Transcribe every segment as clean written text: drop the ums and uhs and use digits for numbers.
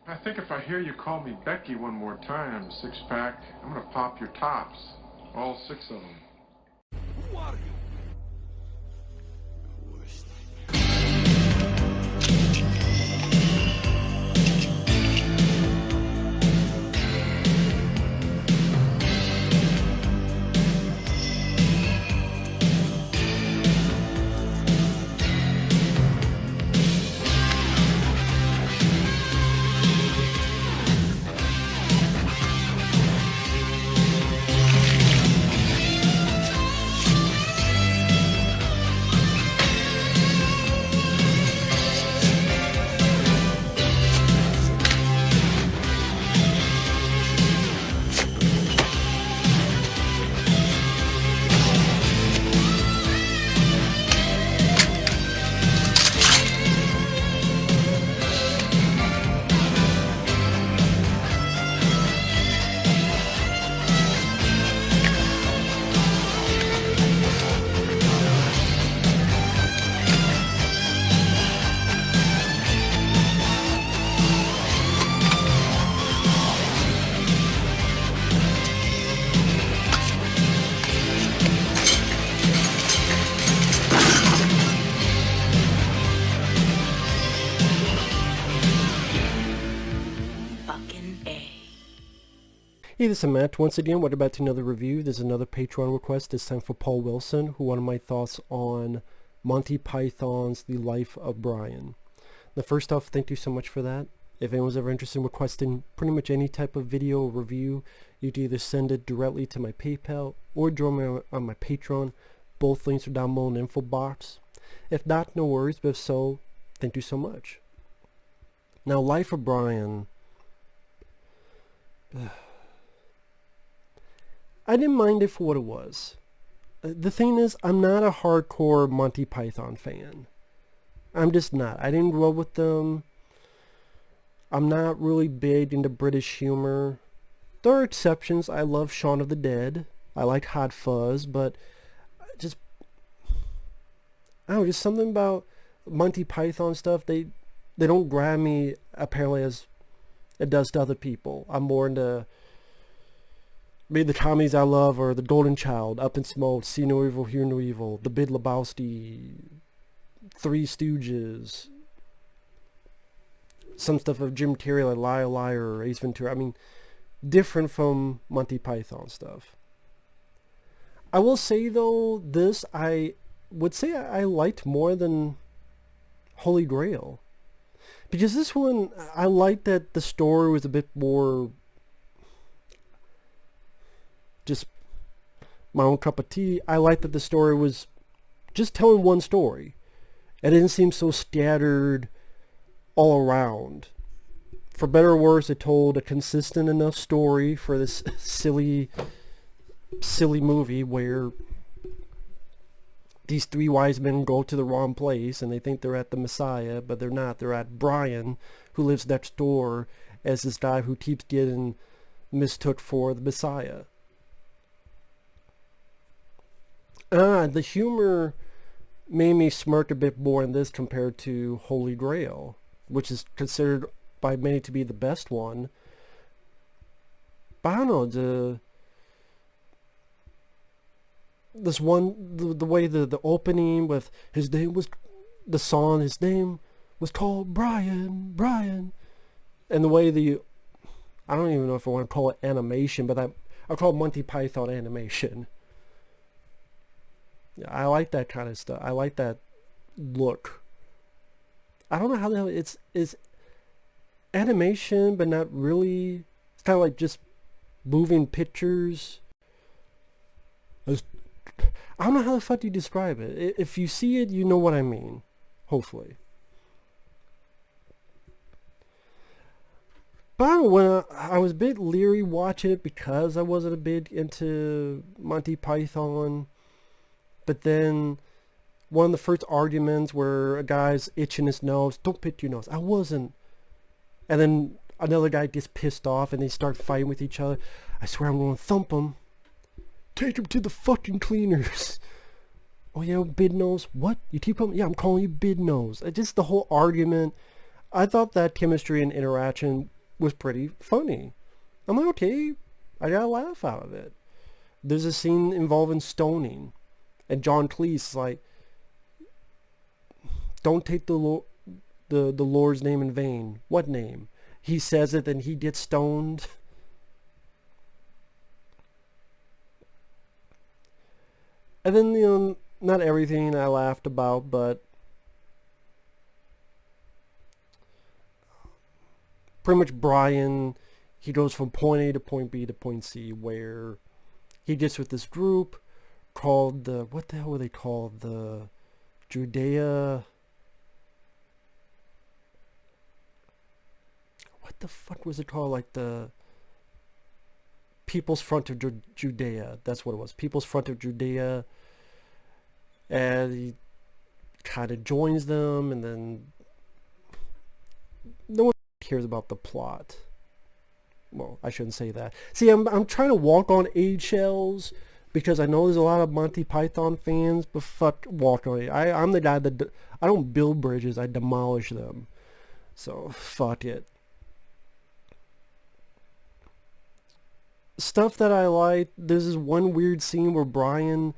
I think if I hear you call me Becky one more time, six-pack, I'm gonna pop your tops. All six of them. Who are you? Hey, this is Matt. Once again, what about another review? There's another Patreon request, this time for Paul Wilson, who wanted my thoughts on Monty Python's The Life of Brian. Now, first off, thank you so much for that. If anyone's ever interested in requesting pretty much any type of video or review, you can either send it directly to my PayPal or join me on my Patreon. Both links are down below in the info box. If not, no worries, but if so, thank you so much. Now, Life of Brian. I didn't mind it for what it was. The thing is, I'm not a hardcore Monty Python fan. I'm just not. I didn't grow up with them. I'm not really big into British humor. There are exceptions. I love Shaun of the Dead. I like Hot Fuzz, but just, I don't know, just something about Monty Python stuff. They don't grab me apparently as it does to other people. I'm more into maybe the comedies I love are The Golden Child, Up in Smoke, See No Evil, Hear No Evil, The Big Lebowski, Three Stooges, some stuff of Jim Carrey like Liar Liar or Ace Ventura. I mean, different from Monty Python stuff. I will say though, this I would say I liked more than Holy Grail. Because this one, I liked that the story was a bit more just my own cup of tea. I liked that the story was just telling one story. It didn't seem so scattered all around. For better or worse, it told a consistent enough story for this silly movie where these three wise men go to the wrong place and they think they're at the Messiah, but they're not. They're at Brian, who lives next door as this guy who keeps getting mistook for the Messiah. The humor made me smirk a bit more in this compared to Holy Grail, which is considered by many to be the best one. But I don't know, the way the opening with his name was, the song, his name was called Brian, and the way I don't even know if I want to call it animation, but I call it Monty Python animation. Yeah, I like that kind of stuff. I like that look. I don't know how the hell it's animation, but not really. It's kind of like just moving pictures. I don't know how the fuck you describe it. If you see it, you know what I mean. Hopefully. But when I was a bit leery watching it because I wasn't a bit into Monty Python. But then one of the first arguments where a guy's itching his nose, don't pick your nose. I wasn't. And then another guy gets pissed off and they start fighting with each other. I swear I'm going to thump him. Take him to the fucking cleaners. Oh yeah, bid nose. What? You keep calling? Yeah, I'm calling you bid nose. Just the whole argument. I thought that chemistry and interaction was pretty funny. I'm like, okay, I got a laugh out of it. There's a scene involving stoning, and John Cleese is like, don't take the Lord's name in vain. What name? He says it, then he gets stoned. And then, not everything I laughed about, but pretty much Brian, he goes from point A to point B to point C, where he gets with this group called what the hell were they called? The Judea... What the fuck was it called? Like the People's Front of Judea. That's what it was. People's Front of Judea. And he kind of joins them, and then no one cares about the plot. Well, I shouldn't say that. See, I'm trying to walk on eggshells because I know there's a lot of Monty Python fans, but fuck walk on it. I'm the guy that I don't build bridges, I demolish them. So fuck it. Stuff that I like, there's this one weird scene where Brian,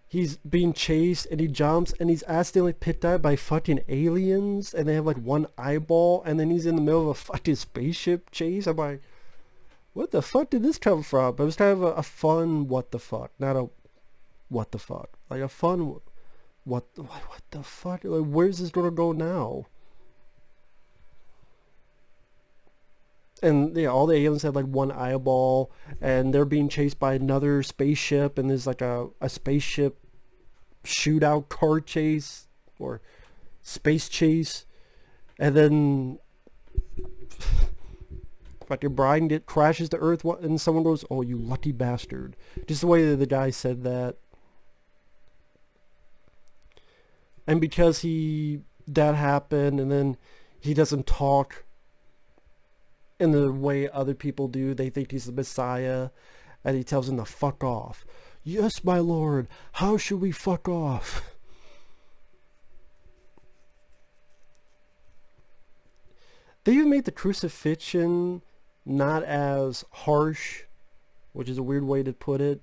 he's being chased and he jumps and he's accidentally picked out by fucking aliens and they have like one eyeball, and then he's in the middle of a fucking spaceship chase. I'm like, what the fuck did this come from? But it was kind of a fun what the fuck, not a what the fuck. Like a fun what the fuck? Like, where's this gonna go now? And yeah, all the aliens have like one eyeball, and they're being chased by another spaceship, and there's like a spaceship shootout car chase or space chase, and then fucking Brian crashes to Earth, and someone goes, "Oh, you lucky bastard!" Just the way that the guy said that, and because that happened, and then he doesn't talk in the way other people do. They think he's the Messiah, and he tells them to fuck off. Yes, my lord, how should we fuck off? They even made the crucifixion not as harsh, which is a weird way to put it.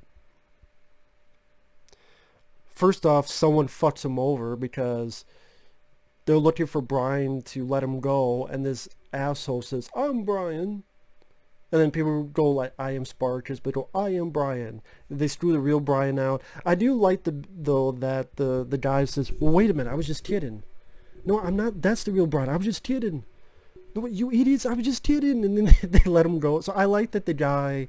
First off, someone fucks him over because they're looking for Brian to let him go, and this asshole says, "I'm Brian." And then people go like, "I am Spartacus," but go, "I am Brian." They screw the real Brian out. I do like that the guy says, "Well, wait a minute, I was just kidding." "No, I'm not. That's the real Brian. I was just kidding." "No, you idiots, I was just kidding." And then they let him go. So I like that the guy,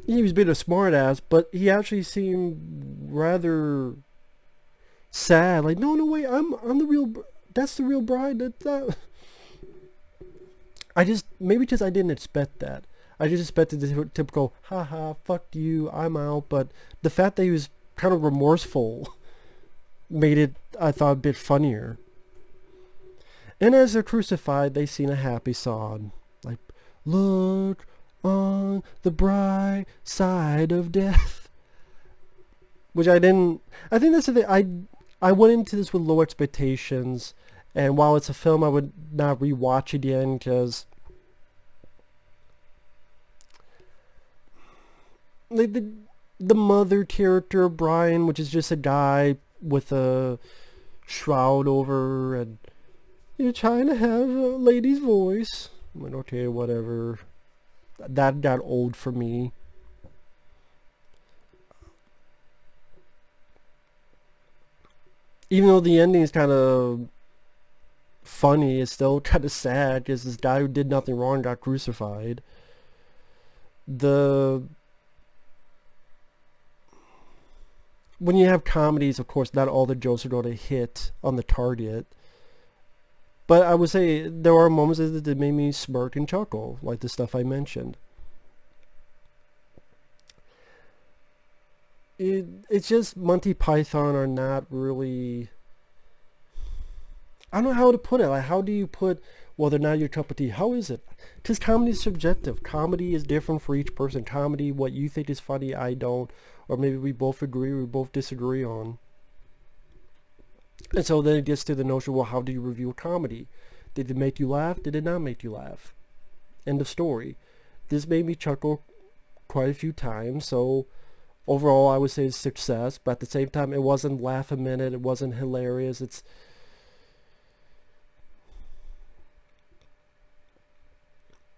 he was being a smart ass, but he actually seemed rather sad. Like, no, wait, I'm the real. That's the real Brian. I just, maybe because I didn't expect that. I just expected the typical, haha, fuck you, I'm out. But the fact that he was kind of remorseful made it, I thought, a bit funnier. And as they're crucified, they sing a happy song. Like, look on the bright side of death. Which I think that's the thing. I went into this with low expectations, and while it's a film I would not rewatch again because like the mother character of Brian, which is just a guy with a shroud over, and you're trying to have a lady's voice. I'm like, okay, whatever. That got old for me. Even though the ending is kind of funny, it's still kind of sad because this guy who did nothing wrong got crucified. When you have comedies, of course, not all the jokes are going to hit on the target. But I would say there are moments that made me smirk and chuckle, like the stuff I mentioned. It's just Monty Python are not really... I don't know how to put it. Like, how do you put, well, they're not your cup of tea? How is it? Because comedy is subjective. Comedy is different for each person. Comedy, what you think is funny, I don't. Or maybe we both agree, we both disagree on. And so then it gets to the notion, well, how do you review a comedy? Did it make you laugh? Did it not make you laugh? End of story. This made me chuckle quite a few times, so overall I would say it's success, but at the same time it wasn't laugh a minute, it wasn't hilarious. It's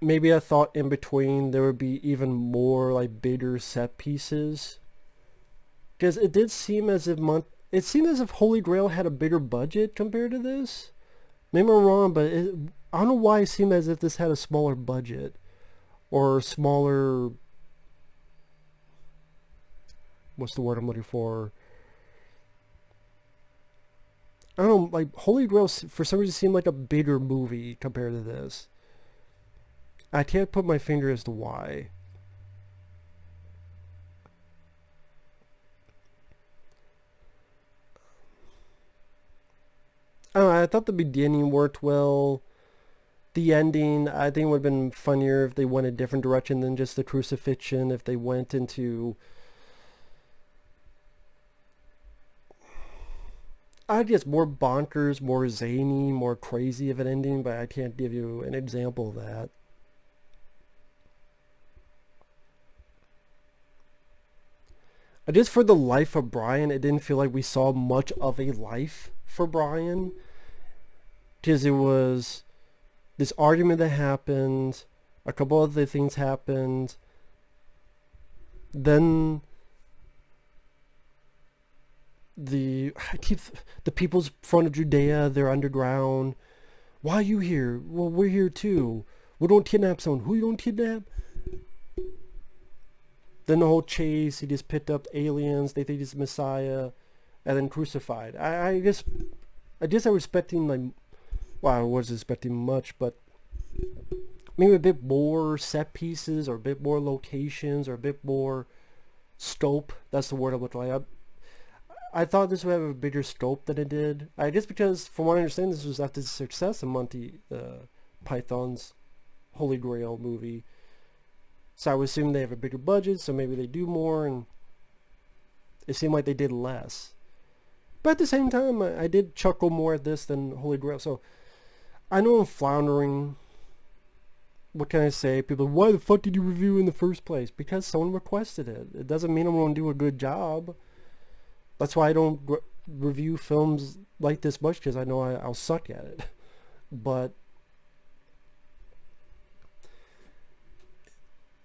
maybe I thought in between there would be even more like bigger set pieces, because it did seem as if it seemed as if Holy Grail had a bigger budget compared to this. Maybe I'm wrong, but I don't know why it seemed as if this had a smaller budget or smaller, what's the word I'm looking for? I don't know, like Holy Grail for some reason seemed like a bigger movie compared to this. I can't put my finger as to why. I don't know, I thought the beginning worked well. The ending, I think, would have been funnier if they went a different direction than just the crucifixion. If they went into, I guess, more bonkers, more zany, more crazy of an ending, but I can't give you an example of that. Just for the life of Brian, it didn't feel like we saw much of a life for Brian, because it was this argument that happened, a couple other things happened, then the people's front of Judea, they're underground. Why are you here? Well, we're here too. We don't kidnap someone. Who you don't kidnap? Then the whole chase, he just picked up aliens, they think he's Messiah, and then crucified. I guess I was expecting, like, well, I wasn't expecting much, but maybe a bit more set pieces, or a bit more locations, or a bit more scope. That's the word I'm looking like. I thought this would have a bigger scope than it did. I guess because, from what I understand, this was after the success of Monty Python's Holy Grail movie. So I would assume they have a bigger budget, so maybe they do more, and it seemed like they did less. But at the same time, I did chuckle more at this than Holy Grail. So I know I'm floundering. What can I say? People, why the fuck did you review in the first place? Because someone requested it. It doesn't mean I'm going to do a good job. That's why I don't review films like this much, because I know I'll suck at it. But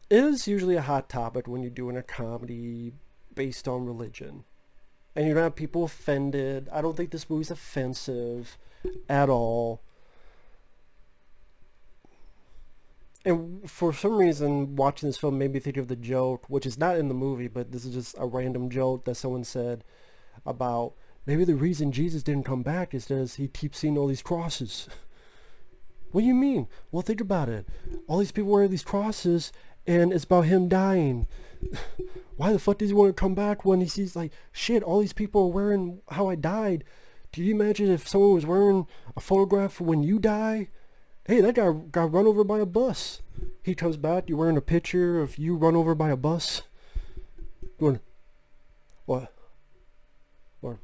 it is usually a hot topic when you're doing a comedy based on religion. And you don't have people offended. I don't think this movie's offensive at all. And for some reason, watching this film made me think of the joke, which is not in the movie, but this is just a random joke that someone said about maybe the reason Jesus didn't come back is because he keeps seeing all these crosses. What do you mean? Well, think about it. All these people wear these crosses, and it's about him dying. Why the fuck does he want to come back when he sees, like, shit, all these people are wearing how I died? Can you imagine if someone was wearing a photograph when you die? Hey, that guy got run over by a bus. He comes back, you're wearing a picture of you run over by a bus. Going, what? Or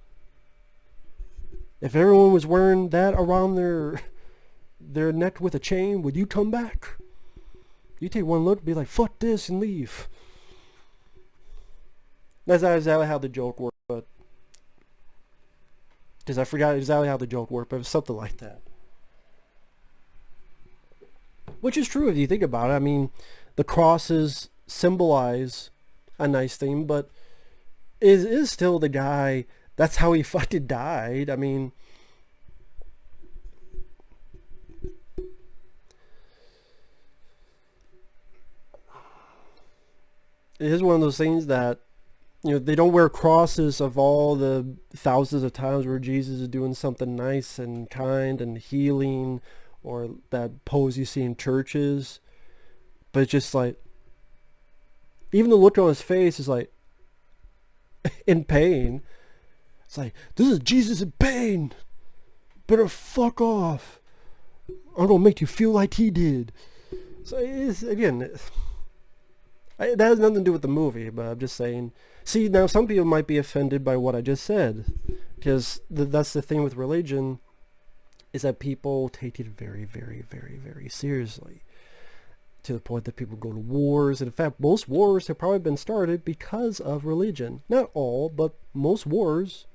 if everyone was wearing that around their neck with a chain, would you come back? You take one look, be like, fuck this, and leave. That's not exactly how the joke worked, but because I forgot exactly how the joke worked, but it was something like that. Which is true if you think about it. I mean, the crosses symbolize a nice thing, but it is still the guy, that's how he fucking died. I mean, it is one of those things that, you know, they don't wear crosses of all the thousands of times where Jesus is doing something nice and kind and healing, or that pose you see in churches. But it's just like, even the look on his face is like, in pain. It's like, this is Jesus in pain. Better fuck off. I'm gonna make you feel like he did. So it's, again, that has nothing to do with the movie, but I'm just saying. See, now some people might be offended by what I just said, because that's the thing with religion. is that people take it very, very, very, very seriously. To the point that people go to wars. And in fact, most wars have probably been started because of religion. Not all, but most wars.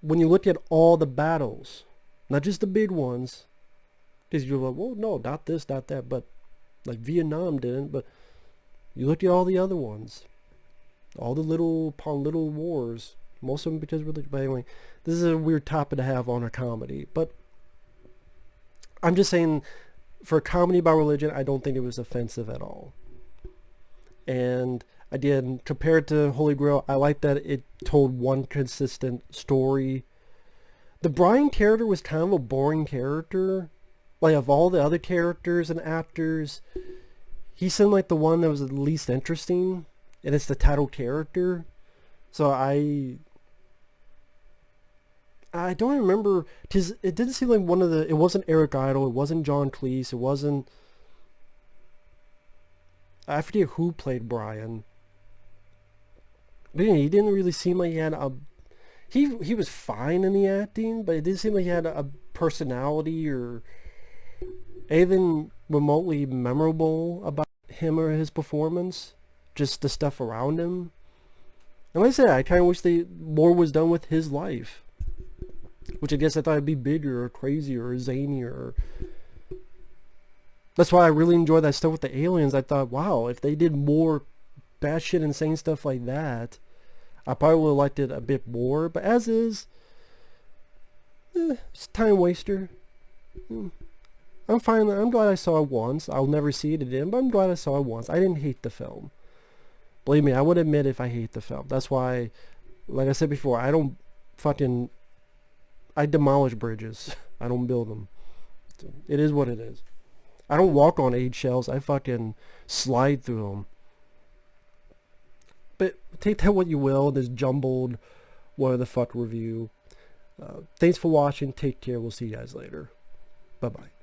When you look at all the battles, not just the big ones, because you're like, well, no, not this, not that, but like Vietnam didn't, but you look at all the other ones, all the little wars, most of them because of religion. But anyway, this is a weird topic to have on a comedy, but I'm just saying, for a comedy about religion, I don't think it was offensive at all. And again, compared to Holy Grail, I like that it told one consistent story. The Brian character was kind of a boring character. Like, of all the other characters and actors, he seemed like the one that was the least interesting. And it's the title character. So I don't remember, because it didn't seem like it wasn't Eric Idle, it wasn't John Cleese, it wasn't, I forget who played Brian. But yeah, he didn't really seem like he had he was fine in the acting, but it didn't seem like he had a personality or anything remotely memorable about him or his performance. Just the stuff around him. And like I said, I kind of wish more was done with his life. Which I guess I thought it'd be bigger or crazier or zanier. That's why I really enjoyed that stuff with the aliens. I thought, wow, if they did more batshit insane stuff like that, I probably would have liked it a bit more. But as is, it's a time waster. I'm fine. I'm glad I saw it once. I'll never see it again, but I'm glad I saw it once. I didn't hate the film. Believe me, I would admit if I hate the film. That's why, like I said before, I demolish bridges. I don't build them. It is what it is. I don't walk on eggshells. I fucking slide through them. But take that what you will, this jumbled what the fuck review. Thanks for watching. Take care. We'll see you guys later. Bye-bye.